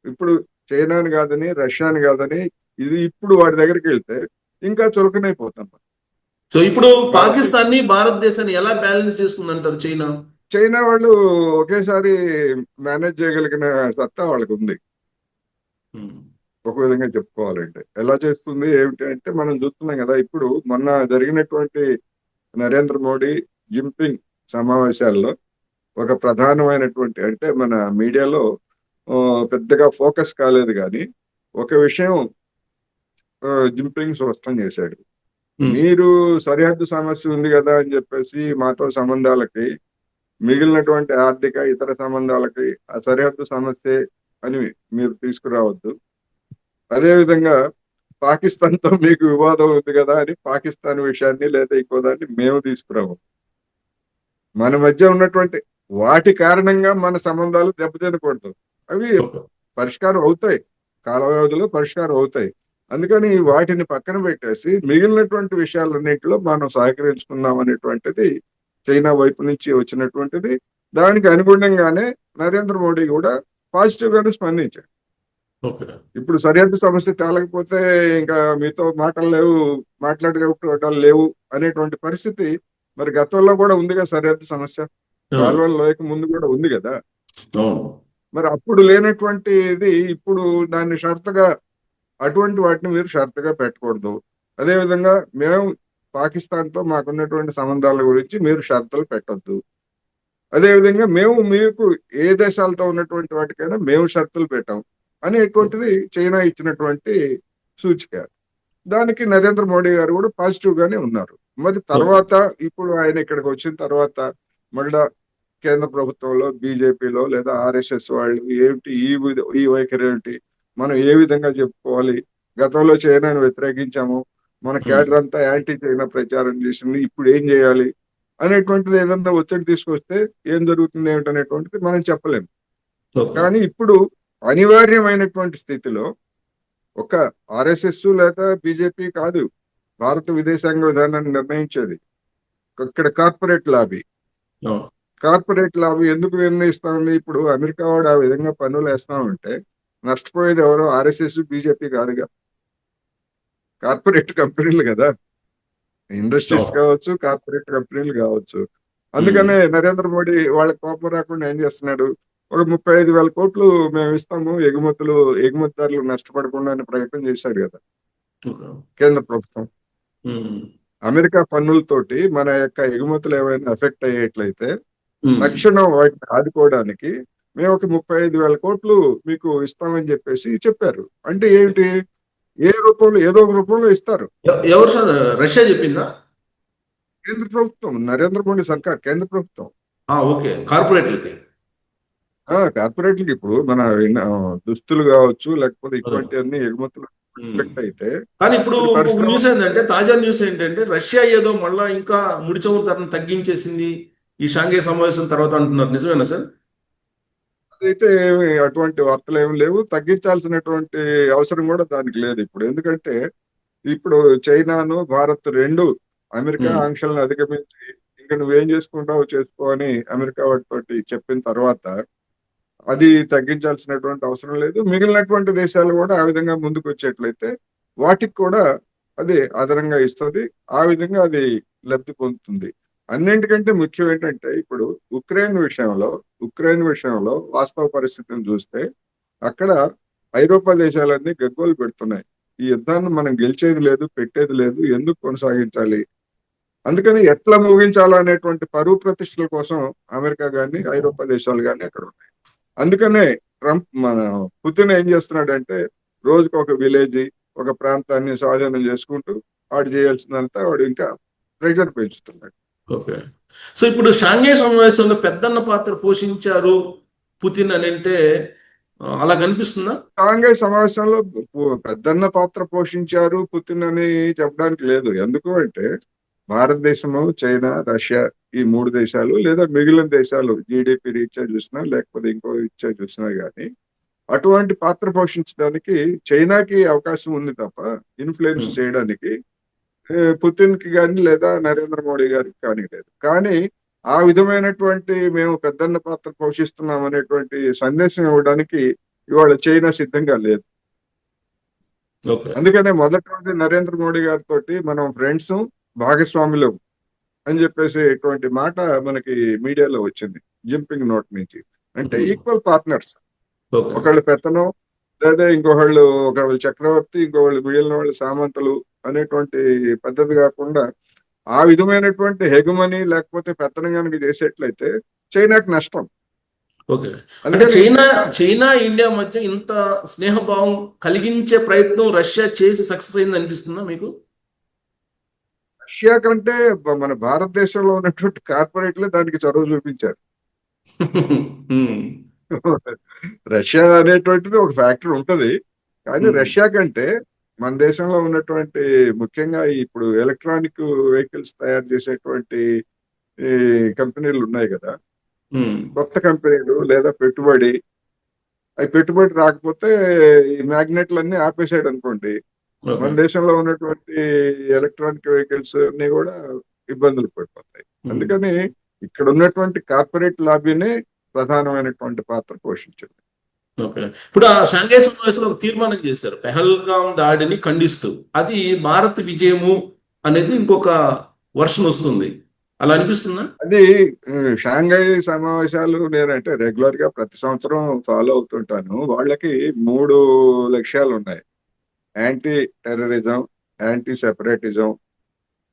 ఇప్పుడు చైనాని కాదని రష్యాని కాదని ఇది ఇప్పుడు వాడి దగ్గరికి వెళ్తే ఇంకా చులకనైపోతాం. సో ఇప్పుడు భారతదేశం పాకిస్తాన్ని భారతదేశాన్ని ఎలా బ్యాలెన్స్ చేస్తుందంటారు చైనా? చైనా వాళ్ళు ఒకేసారి మేనేజ్ చేయగలిగిన సత్తా వాళ్ళకి ఉంది. ఉమ్, ఒక విధంగా చెప్పుకోవాలంటే ఎలా చేస్తుంది ఏమిటి అంటే మనం చూస్తున్నాం కదా. ఇప్పుడు మొన్న జరిగినటువంటి నరేంద్ర మోడీ జిన్పింగ్ సమావేశాల్లో ఒక ప్రధానమైనటువంటి అంటే మన మీడియాలో పెద్దగా ఫోకస్ కాలేదు కానీ ఒక విషయం జిన్పింగ్ స్పష్టం చేశాడు. ఉమ్, మీరు సరిహద్దు సమస్య ఉంది కదా అని చెప్పేసి మాతో సంబంధాలకి మిగిలినటువంటి ఆర్థిక ఇతర సంబంధాలకి ఆ సరిహద్దు సమస్య అని మీరు తీసుకురావద్దు. అదేవిధంగా పాకిస్తాన్తో మీకు వివాదం ఉంది కదా అని పాకిస్తాన్ విషయాన్ని లేదా ఇంకో దాన్ని మేము తీసుకురాము. మన మధ్య ఉన్నటువంటి వాటి కారణంగా మన సంబంధాలు దెబ్బతినకూడదు. అవి ఓకే. పరిష్కారం అవుతాయి, కాల వ్యవధిలో పరిష్కారం అవుతాయి. అందుకని వాటిని పక్కన పెట్టేసి మిగిలినటువంటి విషయాలన్నింటిలో మనం సహకరించుకుందాం అనేటువంటిది చైనా వైపు నుంచి వచ్చినటువంటిది. దానికి అనుగుణంగానే నరేంద్ర మోడీ కూడా పాజిటివ్ గానే స్పందించాడు. ఓకే. ఇప్పుడు సరిహద్దు సమస్య తేలకపోతే ఇంకా మీతో మాటలు లేవు, మాట్లాడుకోవటాలు లేవు అనేటువంటి పరిస్థితి మరి గతంలో కూడా ఉందిగా సరిహద్దు సమస్య. అవును. కాలువల లోయకు ముందు కూడా ఉంది కదా. అవును. మరి అప్పుడు లేనటువంటి ఇది ఇప్పుడు దాన్ని షరతుగా అటువంటి వాటిని మీరు షరతుగా పెట్టకూడదు. అదేవిధంగా మేము పాకిస్తాన్తో మాకున్నటువంటి సంబంధాల గురించి మీరు షరతులు పెట్టొద్దు. అదేవిధంగా మేము మీకు ఏ దేశాలతో ఉన్నటువంటి వాటికైనా మేము షరతులు పెట్టాం అనేటువంటిది చైనా ఇచ్చినటువంటి సూచిక. దానికి నరేంద్ర మోడీ గారు కూడా పాజిటివ్ గానే ఉన్నారు. మరి ఓకే. తర్వాత ఇప్పుడు ఆయన ఇక్కడికి వచ్చిన తర్వాత మళ్ళా కేంద్ర ప్రభుత్వంలో బీజేపీలో లేదా ఆర్ఎస్ఎస్ వాళ్ళు ఏమిటి ఈ వైఖరి ఏమిటి, మనం ఏ విధంగా చెప్పుకోవాలి, గతంలో చైనాను వ్యతిరేకించాము, మన ఉమ్, కేడర్ అంతా యాంటీ చైనా ప్రచారం చేసింది, ఇప్పుడు ఏం చేయాలి అనేటువంటిది ఏదన్నా ఒత్తిడి తీసుకొస్తే ఏం జరుగుతుంది ఏమిటనేటువంటిది మనం చెప్పలేము. ఓకే. కానీ ఇప్పుడు అనివార్యమైనటువంటి స్థితిలో ఒక ఆర్ఎస్ఎస్ లేదా బీజేపీ కాదు భారత విదేశాంగ విధానాన్ని నిర్ణయించేది. ఇక్కడ కార్పొరేట్ లాబీ. అవును. కార్పొరేట్ లాబీ ఎందుకు నిర్ణయిస్తా ఉంది? ఇప్పుడు అమెరికా వాడు ఆ విధంగా పన్నులు వేస్తా ఉంటే నష్టపోయేది ఎవరో ఆర్ఎస్ఎస్ బీజేపీ కాదుగా, కార్పొరేట్ కంపెనీలు కదా. ఇండస్ట్రీస్ అవును. కావచ్చు, కార్పొరేట్ కంపెనీలు కావచ్చు. ఉమ్, అందుకనే నరేంద్ర మోడీ వాళ్ళ కోపం రాకుండా ఏం చేస్తున్నాడు, ఒక 35,000 కోట్లు మేము ఇస్తాము, ఎగుమతిదారులు నష్టపడకుండా అనే ప్రయత్నం చేశాడు కదా ఓకే. కేంద్ర ప్రభుత్వం. ఉమ్, అమెరికా పన్నులతోటి మన యొక్క ఎగుమతులు ఏమైనా ఎఫెక్ట్ అయ్యేట్లయితే ఉమ్, తక్షణం వాటిని ఆదుకోవడానికి మేము ఒక 35,000 కోట్లు మీకు ఇస్తామని చెప్పేసి చెప్పారు. అంటే ఏమిటి, ఏ రూపంలో ఏదో ఒక రూపంలో ఇస్తారు. ఎవరు సార్? రష్యా చెప్పిందా? కేంద్ర ప్రభుత్వం, నరేంద్ర మోడీ సర్కార్, కేంద్ర ప్రభుత్వం. ఓకే. కార్పొరేట్లకి. కార్పొరేట్లకి ఇప్పుడు మన దుస్తులు కావచ్చు లేకపోతే అదే. ఇటువంటివన్నీ ఎగుమతులు ఉమ్. రిఫ్లెక్ట్ అయితే కానీ ఇప్పుడు అది ఇంకొక పరిశ్రమ. న్యూస్ ఏంటంటే, తాజా న్యూస్ ఏంటంటే, రష్యా ఏదో మళ్ళా ఇంకా ముడి చమురు ధరను తగ్గించేసింది ఈ షాంఘై సమావేశం తర్వాత అంటున్నారు. నిజమేనా సార్? అదైతే అటువంటి వార్తలు ఏమి లేవు, తగ్గించాల్సినటువంటి అవసరం కూడా దానికి లేదు ఇప్పుడు. ఎందుకంటే ఇప్పుడు చైనాను భారత్ రెండు అమెరికా ఉమ్, ఆంక్షలను అధిగమించి ఇంకా నువ్వేం చేసుకుంటావో చేసుకో అని అమెరికా వాటితోటి చెప్పిన తర్వాత అది తగ్గించాల్సినటువంటి అవసరం లేదు. మిగిలినటువంటి దేశాలు కూడా ఆ విధంగా ముందుకు వచ్చేట్లయితే వాటికి కూడా అది అదనంగా ఇస్తుంది. ఆ విధంగా అది లబ్ధి పొందుతుంది. అన్నింటికంటే ముఖ్యం ఏంటంటే ఇప్పుడు ఉక్రెయిన్ విషయంలో వాస్తవ పరిస్థితిని చూస్తే అక్కడ ఐరోపా దేశాలన్నీ గగ్గోలు పెడుతున్నాయి. ఈ యుద్ధాన్ని మనం గెలిచేది లేదు, పెట్టేది లేదు, ఎందుకు కొనసాగించాలి, అందుకని ఎట్లా ముగించాలనేటువంటి పరువు ప్రతిష్టల కోసం అమెరికా గాని ఐరోపా దేశాలు గాని అక్కడ ఉన్నాయి. అందుకనే మన పుతిన్ ఏం చేస్తున్నాడంటే రోజుకు ఒక విలేజ్, ఒక ప్రాంతాన్ని స్వాధీనం చేసుకుంటూ వాడు చేయాల్సినంత వాడు ఇంకా ప్రెషర్ పెంచుతున్నాడు. ఓకే. సో ఇప్పుడు షాంఘై సమావేశంలో పెద్దన్న పాత్ర పోషించారు పుతిన్ అని అంటే అలా కనిపిస్తుందా? షాంఘై సమావేశంలో పెద్దన్న పాత్ర పోషించారు పుతిన్ అని చెప్పడానికి లేదు. ఎందుకు అంటే భారతదేశము, చైనా, రష్యా ఈ మూడు దేశాలు లేదా మిగిలిన దేశాలు జీడిపి రీత్యా చూసినా లేకపోతే ఇంకో రీత్యా చూసినా గానీ అటువంటి పాత్ర పోషించడానికి చైనాకి అవకాశం ఉంది తప్ప ఇన్ఫ్లుయెన్స్ ఉమ్, చేయడానికి పుతిన్ కి కానీ లేదా నరేంద్ర మోడీ గారికి కానీ లేదు. కానీ ఆ విధమైనటువంటి మేము పెద్దన్న పాత్ర పోషిస్తున్నాం అనేటువంటి సందేశం ఇవ్వడానికి ఇవాళ చైనా సిద్ధంగా లేదు. ఓకే. అందుకనే మొదటి రోజు నరేంద్ర మోడీ గారితో మనం ఫ్రెండ్స్, భాగస్వాములు అని చెప్పేసి ఇటువంటి మాట మనకి మీడియాలో వచ్చింది జింపింగ్ నోట్ నుంచి. అంటే ఉమ్, ఈక్వల్ పార్ట్నర్స్. ఓకే. ఒకళ్ళు పెత్తనం, లేదా ఒకళ్ళు చక్రవర్తి, ఇంకోళ్ళు మిగిలిన వాళ్ళు సామంతులు అనేటువంటి పద్ధతి కాకుండా ఆ విధమైనటువంటి హెగుమని లేకపోతే పెత్తనం కనుక చేసేట్లయితే చైనాకి నష్టం. ఓకే. అంటే అందుకని చైనా చైనా ఇండియా మధ్య ఇంత స్నేహభావం కలిగించే ప్రయత్నం రష్యా చేసి సక్సెస్ అయింది అనిపిస్తుందా మీకు? రష్యా కంటే మన భారతదేశంలో ఉన్నటువంటి కార్పొరేట్లే దానికి చొరవ చూపించారు. ఉమ్, రష్యా అనేటువంటిది ఒక ఫ్యాక్టరీ ఉంటది. కానీ ఉమ్, రష్యా కంటే మన దేశంలో ఉన్నటువంటి ముఖ్యంగా ఇప్పుడు ఎలక్ట్రానిక్ వెహికల్స్ తయారు చేసేటువంటి ఈ కంపెనీలు ఉన్నాయి కదా, ఉమ్, కొత్త కంపెనీలు లేదా పెట్టుబడి, అవి పెట్టుబడి రాకపోతే ఈ మ్యాగ్నెట్లన్నీ ఆపేసాడు అనుకోండి, మన ఓకే. దేశంలో ఉన్నటువంటి ఎలక్ట్రానిక్ వెహికల్స్ అన్ని కూడా ఇబ్బందులు పడిపోతాయి. ఉమ్, అందుకని ఇక్కడ ఉన్నటువంటి కార్పొరేట్ లాబీనే ప్రధానమైనటువంటి పాత్ర పోషించింది. ఓకే. ఇప్పుడు ఆ షాంఘై సమావేశంలో ఒక తీర్మానం చేశారు పెహల్గాం దాడిని ఖండిస్తూ. అది భారత్ విజయము అనేది ఇంకొక వర్షన్ వస్తుంది. అలా అనిపిస్తుందా? అది షాంఘై సమావేశాలు నేనంటే రెగ్యులర్ గా ప్రతి సంవత్సరం ఫాలో అవుతుంటాను. వాళ్ళకి 3 లక్ష్యాలు ఉన్నాయి. యాంటీ టెర్రరిజం, యాంటీ సెపరేటిజం,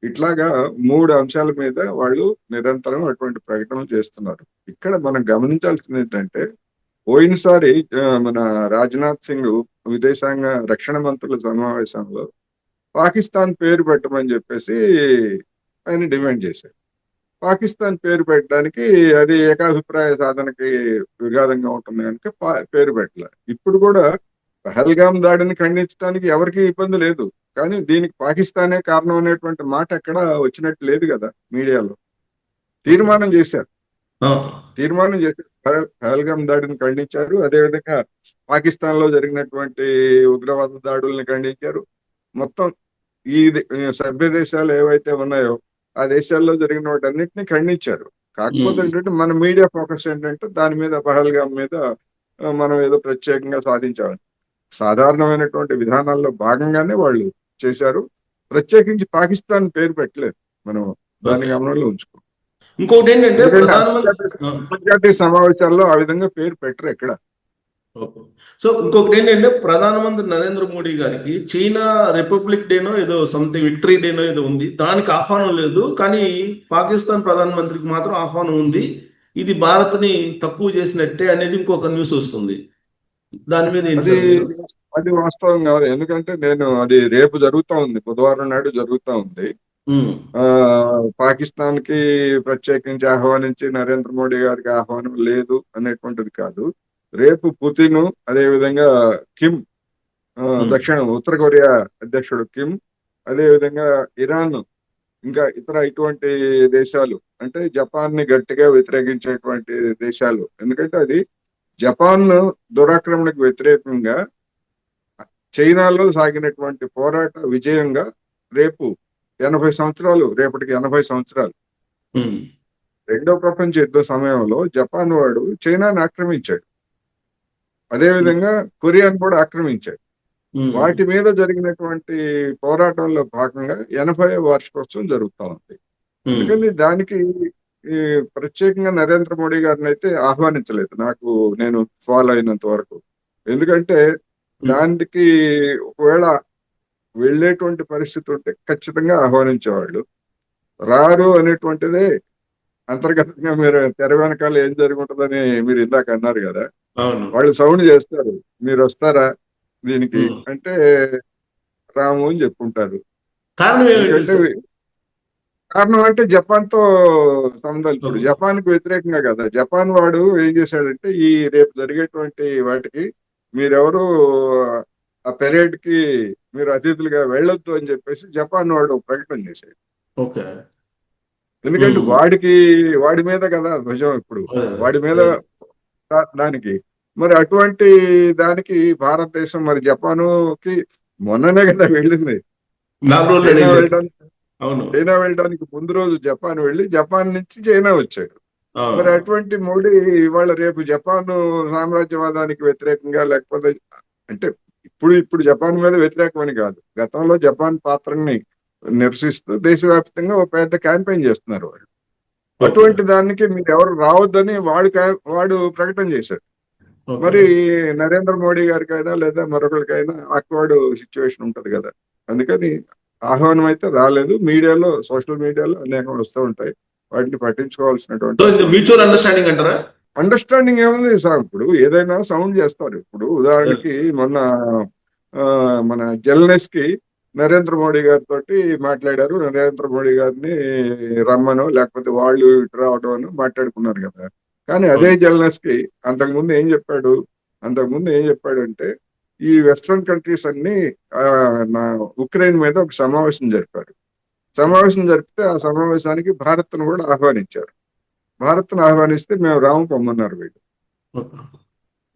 ఇట్లాగా 3 అంశాల మీద వాళ్ళు నిరంతరం అటువంటి ప్రకటనలు చేస్తున్నారు. ఇక్కడ మనం గమనించాల్సింది ఏంటంటే, పోయినసారి మన రాజ్నాథ్ సింగ్ విదేశాంగ రక్షణ మంత్రుల సమావేశంలో పాకిస్తాన్ పేరు పెట్టమని చెప్పేసి ఆయన డిమాండ్ చేశారు. పాకిస్తాన్ పేరు పెట్టడానికి అది ఏకాభిప్రాయ సాధనకి విఘాతంగా ఉంటుంది కనుక పేరు పెట్టలే. ఇప్పుడు కూడా పహల్గాం దాడిని ఖండించడానికి ఎవరికీ ఇబ్బంది లేదు. కానీ దీనికి పాకిస్తానే కారణం అనేటువంటి మాట ఎక్కడ వచ్చినట్టు లేదు కదా మీడియాలో. ఓకే. తీర్మానం చేశారు. ఆ, తీర్మానం చేసి పహల్గాం దాడిని ఖండించారు. అదేవిధంగా పాకిస్తాన్ లో జరిగినటువంటి ఉగ్రవాద దాడుల్ని ఖండించారు. మొత్తం ఈ సభ్య దేశాలు ఏవైతే ఉన్నాయో ఆ దేశాల్లో జరిగిన వాటన్నిటిని ఖండించారు. కాకపోతే ఉమ్, ఏంటంటే మన మీడియా ఫోకస్ ఏంటంటే దాని మీద పహల్గాం మీద మనం ఏదో ప్రత్యేకంగా సాధించామని. సాధారణమైనటువంటి విధానాల్లో భాగంగానే వాళ్ళు చేశారు. ప్రత్యేకించి పాకిస్తాన్ పేరు పెట్టలేదు. మనం దాన్ని ఓకే. గమనంలో ఉంచుకో. ఇంకొకటి ఏంటంటే ఎందుకంటే ప్రధానమంత్రి అంతర్జాతీయ సమావేశాల్లో ఆ విధంగా పేరు పెట్టరు ఎక్కడ. ఓకే. సో ఇంకొకటి ఏంటంటే ప్రధానమంత్రి నరేంద్ర మోడీ గారికి చైనా రిపబ్లిక్ డేనో ఏదో సంథింగ్ విక్టరీ డేనో ఏదో ఉంది, దానికి ఆహ్వానం లేదు. కానీ పాకిస్తాన్ ప్రధానమంత్రికి మాత్రం ఆహ్వానం ఉంది. ఇది భారత్ని తక్కువ చేసినట్టే అనేది ఇంకొక న్యూస్ వస్తుంది. దాని మీద ఏంటి అది సార్ మీరు? అది వాస్తవం కాదు. ఎందుకంటే నేను అది రేపు జరుగుతా ఉంది, బుధవారం నాడు జరుగుతా ఉంది. ఉమ్, ఆ పాకిస్తాన్ కి ప్రత్యేకించి ఆహ్వానించి నరేంద్ర మోడీ గారికి ఆహ్వానం లేదు అనేటువంటిది కాదు. రేపు పుతిన్, అదే విధంగా కిమ్, ఉమ్, ఉత్తర కొరియా అధ్యక్షుడు కిమ్, అదే విధంగా ఇరాన్, ఇంకా ఇతర ఇటువంటి దేశాలు, అంటే జపాన్ ని గట్టిగా వ్యతిరేకించేటువంటి దేశాలు. ఎందుకంటే అది జపాన్ దురాక్రమణకు వ్యతిరేకంగా చైనాలో సాగినటువంటి పోరాట విజయంగా రేపు 80 సంవత్సరాలు, రేపటికి 80 సంవత్సరాలు. ఉమ్, రెండో ప్రపంచ యుద్ధ సమయంలో జపాన్ వాడు చైనాని ఆక్రమించాడు. అదేవిధంగా కొరియాను కూడా ఆక్రమించాడు. ఉమ్, వాటి మీద జరిగినటువంటి పోరాటంలో భాగంగా 80వ వార్షికోత్సవం జరుగుతా ఉంది. ఉమ్, అందుకని దానికి ఈ ప్రత్యేకంగా నరేంద్ర మోడీ గారిని అయితే ఆహ్వానించలేదు నేను ఫాలో అయినంత వరకు. ఎందుకంటే ఉమ్, దానికి ఒకవేళ వెళ్ళేటువంటి పరిస్థితి ఉంటే ఖచ్చితంగా ఆహ్వానించేవాళ్ళు. రారు అనేటువంటిదే అంతర్గతంగా మీరు తెర వెనకాల ఏం జరుగుతుందని మీరు ఇందాక అన్నారు కదా. అవును. వాళ్ళు సౌండ్ చేస్తారు, మీరు వస్తారా దీనికి ఉమ్. అంటే రాము అని చెప్పుకుంటారు. కారణం ఏమిటి ఎందుకంటే సార్? కారణం అంటే జపాన్ తో సంబంధాలు. ఇప్పుడు ఓకే. జపాన్ కి వ్యతిరేకంగా కదా, జపాన్ వాడు ఏం చేశాడంటే ఈ రేపు జరిగేటువంటి వాటికి మీరెవరు ఆ పెరేడ్ కి మీరు అతిథులుగా వెళ్ళొద్దు అని చెప్పేసి జపాన్ వాడు ఒక ప్రకటన చేశాడు. ఓకే. ఎందుకంటే ఉమ్, వాడి మీద కదా ధ్వజం ఇప్పుడు, అదే, వాడి మీద అదే. దానికి మరి అటువంటి దానికి భారతదేశం మరి జపానుకి మొన్ననే కదా వెళ్ళింది. 4 రోజులు చైనా వెళ్ళింది. వెళ్ళడానికి అవును. చైనా వెళ్ళడానికి ముందు రోజు జపాన్ వెళ్ళి జపాన్ నుంచి చైనా వచ్చాడు. మరి అవును. అటువంటి మోడీ ఇవాళ రేపు జపాన్ సామ్రాజ్యవాదానికి వ్యతిరేకంగా లేకపోతే అంటే ఇప్పుడు జపాన్ మీద వ్యతిరేకమని కాదు, గతంలో జపాన్ పాత్రని నిరసిస్తూ దేశవ్యాప్తంగా ఒక పెద్ద క్యాంపెయిన్ చేస్తున్నారు వాళ్ళు. ఓకే. అటువంటి దానికి మీరు ఎవరు రావద్దని వాడు ప్రకటన చేశాడు. ఓకే. మరి నరేంద్ర మోడీ గారికైనా లేదా మరొకరికైనా ఆక్వర్డ్ సిచ్యువేషన్ ఉంటది కదా. అందుకని ఆహ్వానం అయితే రాలేదు. మీడియాలో, సోషల్ మీడియాలో అనేకం వస్తూ ఉంటాయి. వాటిని పట్టించుకోవాల్సినటువంటి సో ఇది అవసరం లేదు. మ్యూచువల్ అండర్స్టాండింగ్ అంటారా? అండర్స్టాండింగ్ ఏముంది సార్, ఇప్పుడు ఏదైనా సౌండ్ చేస్తారు. ఇప్పుడు ఉదాహరణకి మొన్న మన జెల్నెస్కి నరేంద్ర మోడీ గారితో మాట్లాడారు. నరేంద్ర మోడీ గారిని రమ్మనో లేకపోతే వాళ్ళు ఇటు రావడం అని మాట్లాడుకున్నారు కదా. కానీ అదే అవును. జెల్నెస్కి అంతకుముందు ఏం చెప్పాడు? అంతకుముందు ఏం చెప్పాడంటే ఈ వెస్ట్రన్ కంట్రీస్ అన్ని ఆ, నా ఉక్రెయిన్ మీద ఒక సమావేశం జరిపారు. సమావేశం జరిపితే ఆ సమావేశానికి భారత్ను కూడా ఆహ్వానించారు. భారత్ను ఆహ్వానిస్తే మేము రాము పొమ్మన్నారు వీళ్ళు. ఓకే.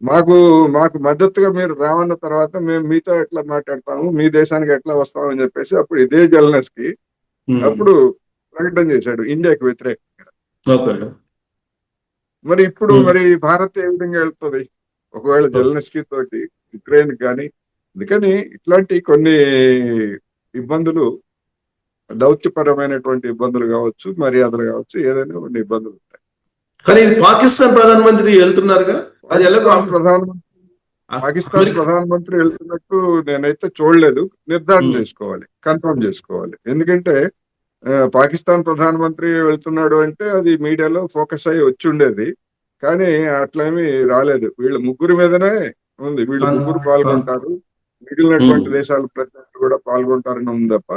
మాకు మాకు మద్దతుగా మీరు రావన్న తర్వాత మేము మీతో ఎట్లా మాట్లాడతాము, మీ దేశానికి ఎట్లా వస్తాము అని చెప్పేసి అప్పుడు ఇదే జెల్నెస్కి ఉమ్. అప్పుడు ప్రకటన చేశాడు ఇండియాకి వ్యతిరేకంగా. ఓకే. మరి ఇప్పుడు ఉమ్. మరి భారత్ ఏ విధంగా వెళ్తుంది ఒకవేళ జెల్నెస్కి తోటి ఉక్రెయిన్ కానీ? అందుకని ఇట్లాంటి కొన్ని ఇబ్బందులు, దౌత్యపరమైనటువంటి ఇబ్బందులు కావచ్చు, మర్యాదలు కావచ్చు, ఏదైనా కొన్ని ఇబ్బందులు ఉంటాయి. కానీ ఇది పాకిస్తాన్ ప్రధానమంత్రి వెళ్తున్నారుగా, అది ఎలాగో పాకిస్తాన్ ప్రధానమంత్రి పాకిస్తాన్ అమెరికా. ప్రధానమంత్రి వెళ్తున్నట్టు నేనైతే చూడలేదు. నిర్ధారణ ఉమ్. చేసుకోవాలి, కన్ఫర్మ్ చేసుకోవాలి. ఎందుకంటే పాకిస్తాన్ ప్రధానమంత్రి వెళ్తున్నాడు అంటే అది మీడియాలో ఫోకస్ అయ్యి వచ్చి ఉండేది. కానీ అట్లేమీ రాలేదు. వీళ్ళ ముగ్గురు మీదనే ఉంది. వీళ్ళు ముగ్గురు పాల్గొంటారు, మిగిలినటువంటి ఉమ్. దేశాల ప్రతినిధులు కూడా పాల్గొంటారని ఉంది తప్ప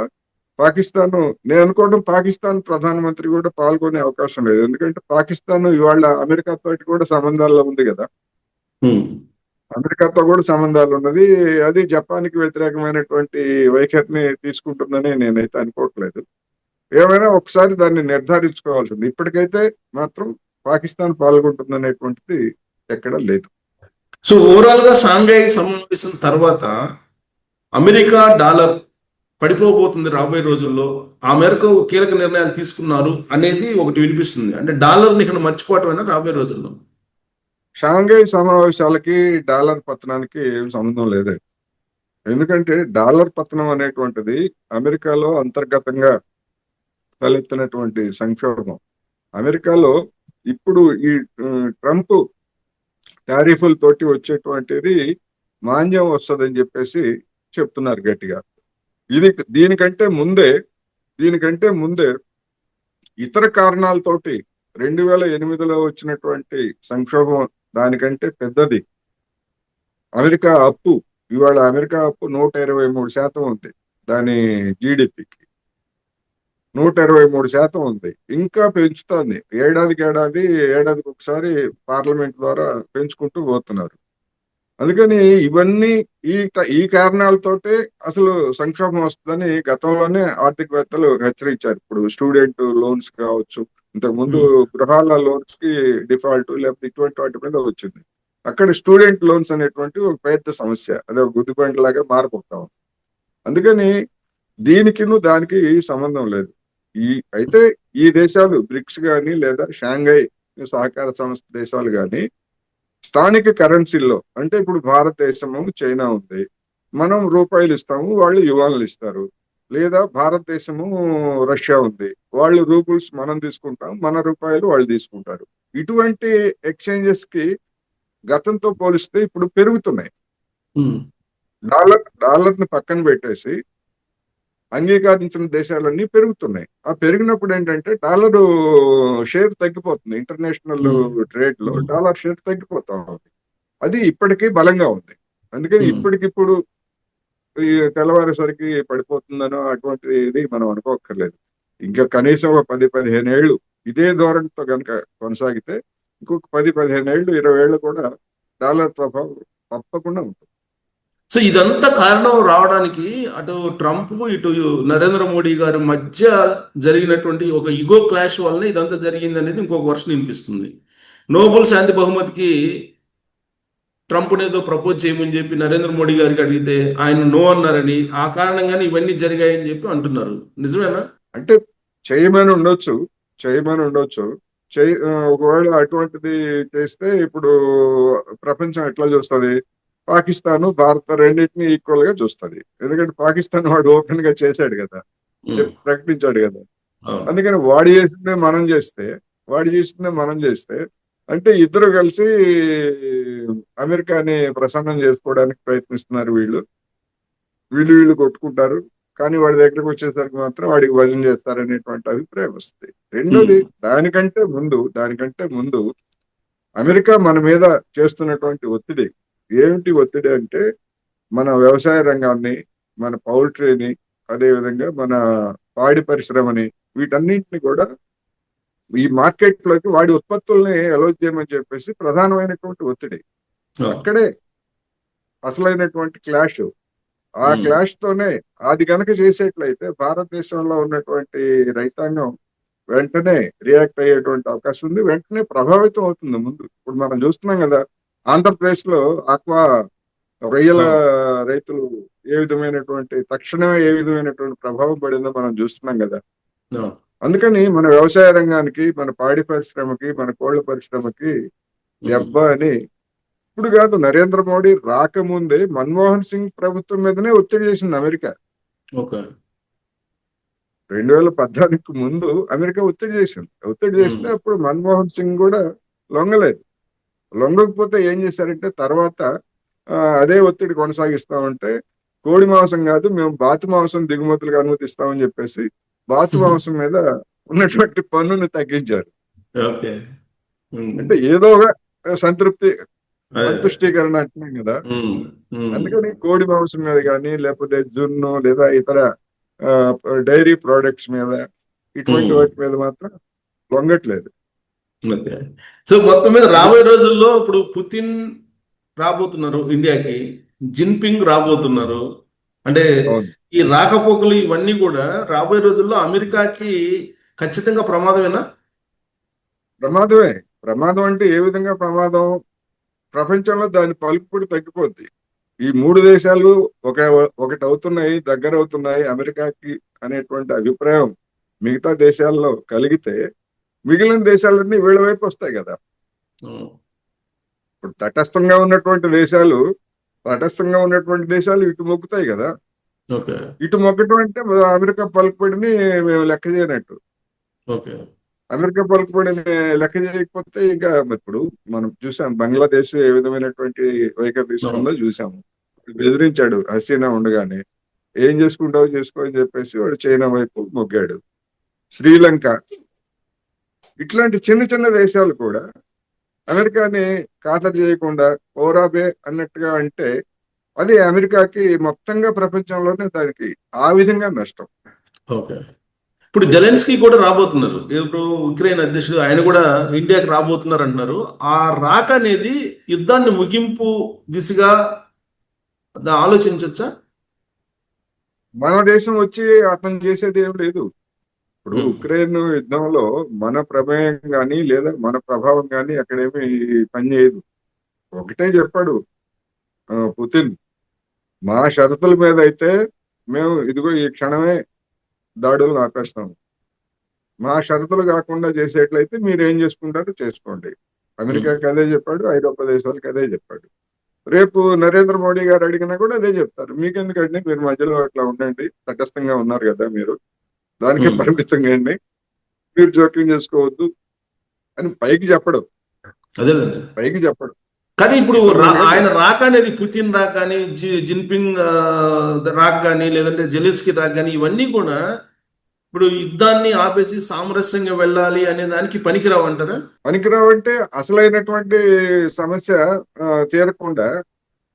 పాకిస్తాన్, నేను అనుకోవడం పాకిస్తాన్ ప్రధానమంత్రి కూడా పాల్గొనే అవకాశం లేదు. ఎందుకంటే పాకిస్తాన్ ఇవాళ అమెరికా తోటి కూడా సంబంధాల్లో ఉంది కదా. ఉమ్. అమెరికాతో కూడా సంబంధాలు ఉన్నది. అది జపాన్కి వ్యతిరేకమైనటువంటి వైఖరిని తీసుకుంటుందని నేనైతే అనుకోవట్లేదు. ఏమైనా ఒకసారి దాన్ని నిర్ధారించుకోవాల్సింది. ఇప్పటికైతే మాత్రం పాకిస్తాన్ పాల్గొంటుందనేటువంటిది ఎక్కడ లేదు. సో ఓవరాల్ గా షాంఘై సమావేశం తర్వాత అమెరికా డాలర్ పడిపోబోతుంది రాబోయే రోజుల్లో, ఆ మేరకు కీలక నిర్ణయాలు తీసుకున్నారు అనేది ఒకటి వినిపిస్తుంది. అంటే డాలర్ని ఇక్కడ మర్చిపోవటమైనా రాబోయే రోజుల్లో? షాంఘై సమావేశాలకి డాలర్ పతనానికి ఏం సంబంధం లేదు. ఎందుకంటే డాలర్ పతనం అనేటువంటిది అమెరికాలో అంతర్గతంగా తలెత్తినటువంటి సంక్షోభం. అమెరికాలో ఇప్పుడు ఈ ట్రంప్ టారిఫ్లతోటి వచ్చేటువంటిది మాంద్యం వస్తుందని చెప్పేసి చెప్తున్నారు గట్టిగా. ఇది దీనికంటే ముందే ఇతర కారణాలతోటి 2008లో వచ్చినటువంటి సంక్షోభం దానికంటే పెద్దది. అమెరికా అప్పు, ఇవాళ అమెరికా అప్పు 123% ఉంది. దాని జీడిపికి 123% ఉంది. ఇంకా పెంచుతోంది. ఏడాదికి ఒకసారి పార్లమెంట్ ద్వారా పెంచుకుంటూ పోతున్నారు. అందుకని ఇవన్నీ ఈ కారణాలతోటే అసలు సంక్షోభం వస్తుందని గతంలోనే ఆర్థికవేత్తలు హెచ్చరించారు. ఇప్పుడు స్టూడెంట్ లోన్స్ కావచ్చు, ఇంతకుముందు ఉమ్. గృహాల లోన్స్ కి డిఫాల్ట్ లేకపోతే ఇటువంటి వాటి మీద వచ్చింది. అక్కడ స్టూడెంట్ లోన్స్ అనేటువంటి ఒక పెద్ద సమస్య, అదే ఒక గుద్దిబండ లాగా మారిపోతాం. అందుకని దానికి సంబంధం లేదు. అయితే ఈ దేశాలు బ్రిక్స్ కానీ లేదా షాంఘై సహకార సంస్థ దేశాలు కానీ స్థానిక కరెన్సీల్లో, అంటే ఇప్పుడు భారతదేశము చైనా ఉంది, మనం రూపాయలు ఇస్తాము, వాళ్ళు యువాన్లు ఇస్తారు. లేదా భారతదేశము రష్యా ఉంది, వాళ్ళు రూపుల్స్ మనం తీసుకుంటాం, మన రూపాయలు వాళ్ళు తీసుకుంటారు. ఇటువంటి ఎక్స్చేంజెస్ కి గతంతో పోలిస్తే ఇప్పుడు పెరుగుతున్నాయి. ఉమ్. డాలర్ని పక్కన పెట్టేసి అంగీకరించిన దేశాలన్నీ పెరుగుతున్నాయి. ఆ పెరిగినప్పుడు ఏంటంటే డాలర్ షేర్ తగ్గిపోతుంది. ఇంటర్నేషనల్ ఉమ్. ట్రేడ్ లో ఉమ్. డాలర్ షేర్ తగ్గిపోతా ఉంది. అది ఇప్పటికీ బలంగా ఉంది. అందుకని ఉమ్. ఇప్పటికిప్పుడు ఈ తెల్లవారేసరికి పడిపోతుందనో అటువంటిది మనం అనుకోక్కర్లేదు. ఇంకా కనీసం ఒక 10-15 ఏళ్ళు ఇదే ధోరణితో కనుక కొనసాగితే ఇంకొక 10-15 ఏళ్ళు, 20 ఏళ్ళు కూడా డాలర్ ప్రభావం తప్పకుండా ఉంటుంది. సో ఇదంతా కారణం రావడానికి అటు ట్రంప్ ఇటు నరేంద్ర మోడీ గారి మధ్య జరిగినటువంటి ఒక ఇగో క్లాష్ వలన ఇదంతా జరిగింది అనేది ఇంకొక వర్షన్ వినిపిస్తుంది. నోబెల్ శాంతి బహుమతికి ట్రంప్ ఏదో ప్రపోజ్ చేయమని చెప్పి నరేంద్ర మోడీ గారికి అడిగితే ఆయన నో అన్నారని, ఆ కారణంగానే ఇవన్నీ జరిగాయని చెప్పి అంటున్నారు. నిజమేనా? అంటే చేయమని ఉండొచ్చు, చేయమని ఉండొచ్చు. ఒకవేళ అటువంటిది చేస్తే ఇప్పుడు ప్రపంచం ఎట్లా చూస్తుంది? పాకిస్తాన్, భారత్ రెండింటిని ఈక్వల్ గా చూస్తుంది. ఎందుకంటే పాకిస్తాన్ వాడు ఓపెన్ గా చేశాడు కదా, ఉమ్, ప్రకటించాడు కదా. అవును. అందుకని వాడు చేసిందే మనం చేస్తే అంటే ఇద్దరు కలిసి అమెరికాని ప్రసన్నం చేసుకోవడానికి ప్రయత్నిస్తున్నారు వీళ్ళు. వీళ్ళు కొట్టుకుంటారు. కానీ వాడి దగ్గరకు వచ్చేసరికి మాత్రం వాడికి భజన చేస్తారనేటువంటి అభిప్రాయం వస్తుంది. ఉమ్, రెండోది, దానికంటే ముందు అమెరికా మన మీద చేస్తున్నటువంటి ఒత్తిడి. ఏమిటి ఒత్తిడి అంటే మన వ్యవసాయ రంగాన్ని, మన పౌల్ట్రీని, అదేవిధంగా మన పాడి పరిశ్రమని, వీటన్నింటిని కూడా ఈ మార్కెట్ లోకి వాడి ఉత్పత్తుల్ని అలౌ చేయమని చెప్పేసి ప్రధానమైనటువంటి ఒత్తిడి. అవును. అక్కడే అసలైనటువంటి క్లాష్. ఆ ఉమ్, క్లాష్ తోనే అది గనక చేసేట్లయితే భారతదేశంలో ఉన్నటువంటి రైతాంగం వెంటనే రియాక్ట్ అయ్యేటువంటి అవకాశం ఉంది. వెంటనే ప్రభావితం అవుతుంది. ముందు ఇప్పుడు మనం చూస్తున్నాం కదా, ఆంధ్రప్రదేశ్ లో ఆక్వా రొయ్యల అవును. రైతులు తక్షణమే ఏ విధమైనటువంటి ప్రభావం పడిందో మనం చూస్తున్నాం కదా. అవును. అందుకని మన వ్యవసాయ రంగానికి, మన పాడి పరిశ్రమకి, మన కోళ్ల పరిశ్రమకి ఉమ్, దెబ్బ అని ఇప్పుడు కాదు, నరేంద్ర మోడీ రాకముందే మన్మోహన్ సింగ్ ప్రభుత్వం మీదనే ఒత్తిడి చేసింది అమెరికా. ఓకే. 2014 ముందు అమెరికా ఒత్తిడి ఉమ్, చేస్తే అప్పుడు మన్మోహన్ సింగ్ కూడా లొంగలేదు. లొంగకపోతే ఏం చేశారంటే తర్వాత అదే ఒత్తిడి కొనసాగిస్తామంటే కోడి మాంసం కాదు, మేము బాతు మాంసం దిగుమతులకు అనుమతిస్తామని చెప్పేసి బాతు మాంసం మీద ఉన్నటువంటి పన్నును తగ్గించారు. ఓకే. ఉమ్, అంటే ఏదో ఒక సంతృప్తి, అదే. సంతుష్టీకరణ అంటున్నాం కదా. ఉమ్, ఉమ్, అందుకని కోడి మాంసం మీద కానీ, లేకపోతే జున్ను లేదా ఇతర ఆ, డైరీ ప్రోడక్ట్స్ మీద, ఇటువంటి ఉమ్, వాటి మీద మాత్రం లొంగట్లేదు. ఓకే. సో మొత్తం మీద రాబోయే రోజుల్లో ఇప్పుడు పుతిన్ రాబోతున్నారు ఇండియాకి, జిన్పింగ్ రాబోతున్నారు. అంటే అవును, ఈ రాకపోకలు ఇవన్నీ కూడా రాబోయే రోజుల్లో అమెరికాకి ఖచ్చితంగా ప్రమాదమేనా? ప్రమాదమే. ప్రమాదం అంటే ఏ విధంగా ప్రమాదం? ప్రపంచంలో దాని పలుకుబడి తగ్గిపోద్ది. ఈ మూడు దేశాలు ఒక ఒకటి అవుతున్నాయి, దగ్గర అవుతున్నాయి అమెరికాకి అనేటువంటి అభిప్రాయం మిగతా దేశాల్లో కలిగితే మిగిలిన దేశాలన్నీ వీళ్ళ వైపు వస్తాయి కదా. ఉమ్, ఇప్పుడు తటస్థంగా ఉన్నటువంటి దేశాలు ఇటు మొక్కుతాయి కదా. ఓకే. ఇటు మొక్కటం అంటే అమెరికా పలుకుబడిని మేము లెక్క చేయనట్టు. ఓకే. అమెరికా పలుకుబడిని లెక్క చేయకపోతే ఇంకా ఇప్పుడు మనం చూసాం బంగ్లాదేశ్ ఏ విధమైనటువంటి వైఖరి అవును. తీసుకుందో చూసాము. బెదిరించాడు హసీనా ఉండగానే, ఏం చేసుకుంటావో చేసుకో అని చెప్పేసి వాడు చైనా వైపు మొగ్గాడు. శ్రీలంక, ఇట్లాంటి చిన్న చిన్న దేశాలు కూడా అమెరికాని ఖాతరు చేయకుండా ఓరాబే అన్నట్టుగా అంటే అది అమెరికాకి మొత్తంగా ప్రపంచంలోనే దానికి ఆ విధంగా నష్టం. ఓకే. ఇప్పుడు జెలెన్స్కీ కూడా రాబోతున్నారు. ఇప్పుడు ఉక్రెయిన్ అధ్యక్షుడు ఆయన కూడా ఇండియాకి రాబోతున్నారు అంటున్నారు. ఆ రాక అనేది యుద్ధాన్ని ముగింపు దిశగా ఆలోచించవచ్చా? మన దేశం వచ్చి అతను చేసేది ఏం లేదు. ఇప్పుడు ఉమ్, ఉక్రెయిన్ యుద్ధంలో మన ప్రమేయం కానీ లేదా మన ప్రభావం కానీ అక్కడేమి పనిచేయదు. ఒకటే చెప్పాడు పుతిన్, మా షరతుల మీద అయితే మేము ఇదిగో ఈ క్షణమే దాడులను ఆపేస్తాము. మా షరతులు కాకుండా చేసేట్లయితే మీరు ఏం చేసుకుంటారో చేసుకోండి. ఉమ్, అమెరికాకి అదే చెప్పాడు, ఐరోపా దేశాలకు అదే చెప్పాడు. రేపు నరేంద్ర మోడీ గారు అడిగినా కూడా అదే చెప్తారు. మీకెందుకండి, మీరు మధ్యలో అట్లా ఉండండి, తటస్థంగా ఉన్నారు కదా మీరు, దానికే ఉమ్. పరిమితంగా అండి, మీరు జోక్యం చేసుకోవద్దు అని అదేనండి. పైకి చెప్పడు. కానీ ఇప్పుడు ఇంటర్నల్ గా ఆయన చెప్తాడు. రాక అనేది పుతిన్ రాక కానీ, జిన్పింగ్ రాక కానీ, లేదంటే జెలెన్స్కీ రాక కానీ, ఇవన్నీ కూడా ఇప్పుడు యుద్ధాన్ని ఆపేసి సామరస్యంగా వెళ్ళాలి అనే దానికి పనికిరావు అంటారా? పనికిరావంటే అసలైనటువంటి సమస్య ఆ, తీరకుండా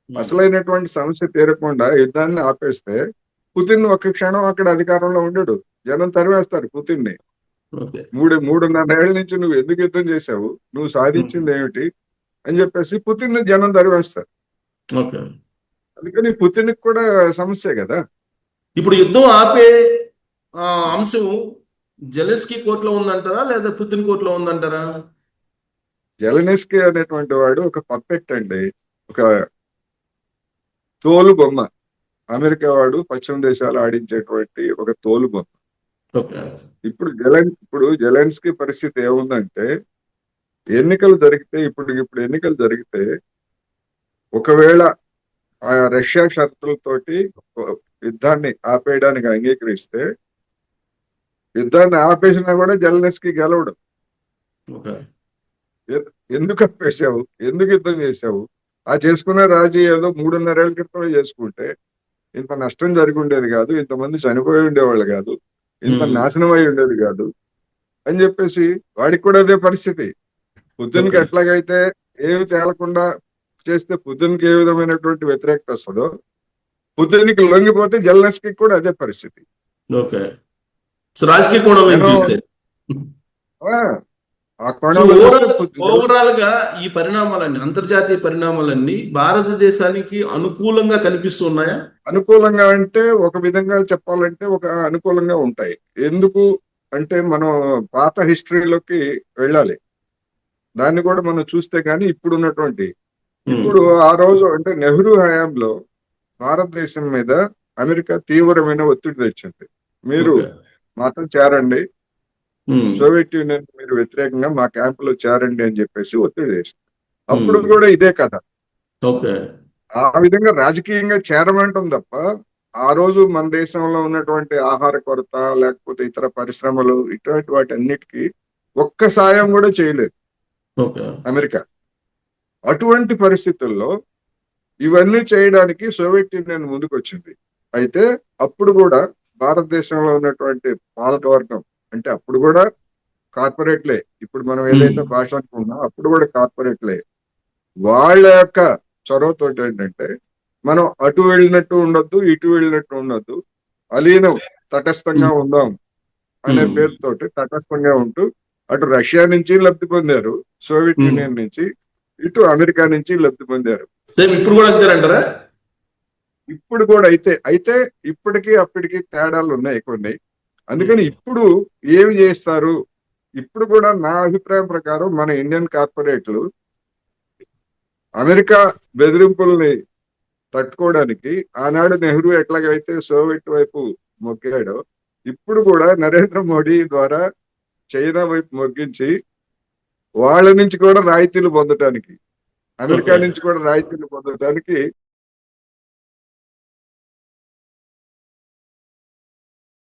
ఉమ్, అసలైనటువంటి సమస్య తీరకుండా యుద్ధాన్ని ఆపేస్తే పుతిన్ ఒక్క క్షణం అక్కడ అధికారంలో ఉండడు. జనం తరివేస్తారు పుతిన్ని. ఓకే. 3.5 ఏళ్ల నుంచి నువ్వు ఎందుకు యుద్ధం చేశావు, నువ్వు ఉమ్, సాధించింది ఏమిటి అని చెప్పేసి పుతిన్ జనం తరివేస్తారు. ఓకే. అందుకని పుతిన్ కూడా సమస్య కదా. ఇప్పుడు యుద్ధం ఆపే ఆ, అంశం జెలెన్స్కీ కోర్టులో ఉందంటారా లేదా పుతిన్ కోర్టులో ఉందంటారా? జెలెన్స్కీ అనేటువంటి వాడు ఒక పప్పెట్ అండి. ఒక తోలు బొమ్మ. అమెరికా వాడు పశ్చిమ దేశాలు ఆడించేటువంటి ఒక తోలు బొమ్మ. ఓకే. ఇప్పుడు జెలెన్స్కీ పరిస్థితి ఏముందంటే, ఎన్నికలు జరిగితే ఇప్పుడు ఎన్నికలు జరిగితే ఒకవేళ ఆ రష్యా షరతులతోటి యుద్ధాన్ని ఆపేయడానికి అంగీకరిస్తే, యుద్ధాన్ని ఆపేసినా కూడా జెలెన్స్కీ గెలవడు. ఓకే. ఎందుకు ఆపేసావు, ఎందుకు యుద్ధం చేసావు? ఆ చేసుకున్న రాజీ ఏదో 3.5 ఏళ్ల క్రితం చేసుకుంటే ఇంత నష్టం జరిగి ఉండేది కాదు, ఇంతమంది చనిపోయి ఉండేవాళ్ళు కాదు, ఇంత నాశనం అయి ఉండేది కాదు అని చెప్పేసి వాడికి కూడా అదే పరిస్థితి. పుతిన్కి ఓకే. ఎట్లాగైతే ఏమి తేలకుండా చేస్తే పుతిన్కి ఏ విధమైనటువంటి వ్యతిరేకత వస్తుందో, పుతిన్కి లొంగిపోతే జెలెన్స్కీకి కూడా అదే పరిస్థితి. ఓకే. సో రాజకీయ కోణంలో నేను చూస్తే ఆ కోణంలో చూస్తే ఓవరాల్ గా ఈ పరిణామాలన్నీ, అంతర్జాతీయ పరిణామాలన్నీ భారతదేశానికి అనుకూలంగా కనిపిస్తున్నాయా? అనుకూలంగా అంటే ఒక విధంగా చెప్పాలంటే ఒక అనుకూలంగా ఉంటాయి. ఎందుకు అంటే మనం పాత హిస్టరీలోకి వెళ్ళాలి. దాన్ని కూడా మనం చూస్తే కానీ ఇప్పుడు ఆ రోజు అంటే నెహ్రూ హయాంలో భారతదేశం మీద అమెరికా తీవ్రమైన ఒత్తిడి తెచ్చింది. మీరు ఓకే. మాతో చేరండి, సోవియట్ యూనియన్ మీరు వ్యతిరేకంగా మా క్యాంపులో చేరండి అని చెప్పేసి ఒత్తిడి చేసింది. అప్పుడు కూడా ఇదే కథ. ఓకే. ఆ విధంగా రాజకీయంగా చేరమంటాం తప్ప, ఆ రోజు మన దేశంలో ఉన్నటువంటి ఆహార కొరత లేకపోతే ఇతర పరిశ్రమలు ఇటువంటి వాటి అన్నిటికీ ఒక్క సాయం కూడా చేయలేదు ఓకే. అమెరికా. అటువంటి పరిస్థితుల్లో ఇవన్నీ చేయడానికి సోవియట్ యూనియన్ ముందుకు వచ్చింది. అయితే అప్పుడు కూడా భారతదేశంలో ఉన్నటువంటి పాలకవర్గం అంటే అప్పుడు కూడా కార్పొరేట్లే, ఇప్పుడు మనం ఏదైతే భాష అనుకున్నాం అప్పుడు కూడా కార్పొరేట్లే, వాళ్ళ యొక్క చొరవతో ఏంటంటే మనం అటు వెళ్ళినట్టు ఉండొద్దు, ఇటు వెళ్ళినట్టు ఉండొద్దు, అలీనం తటస్థంగా ఉందాం అనే పేరుతోటి తటస్థంగా ఉంటూ అటు రష్యా నుంచి లబ్ధి పొందారు, సోవియట్ యూనియన్ నుంచి, ఇటు అమెరికా నుంచి లబ్ధి పొందారు. సేమ్ ఇప్పుడు కూడా అంతేనంటారా? ఇప్పుడు కూడా అయితే ఇప్పటికీ అప్పటికి తేడాలు ఉన్నాయి కొన్ని. అందుకని ఇప్పుడు ఏమి చేస్తారు, ఇప్పుడు కూడా నా అభిప్రాయం ప్రకారం మన ఇండియన్ కార్పొరేట్లు అమెరికా బెదిరింపుల్ని తట్టుకోవడానికి ఆనాడు నెహ్రూ ఎట్లాగైతే సోవియట్ వైపు మొగ్గాడో, ఇప్పుడు కూడా నరేంద్ర మోడీ ద్వారా చైనా వైపు మొగ్గించి వాళ్ళ నుంచి కూడా రాయితీలు పొందటానికి, అమెరికా నుంచి కూడా రాయితీలు పొందటానికి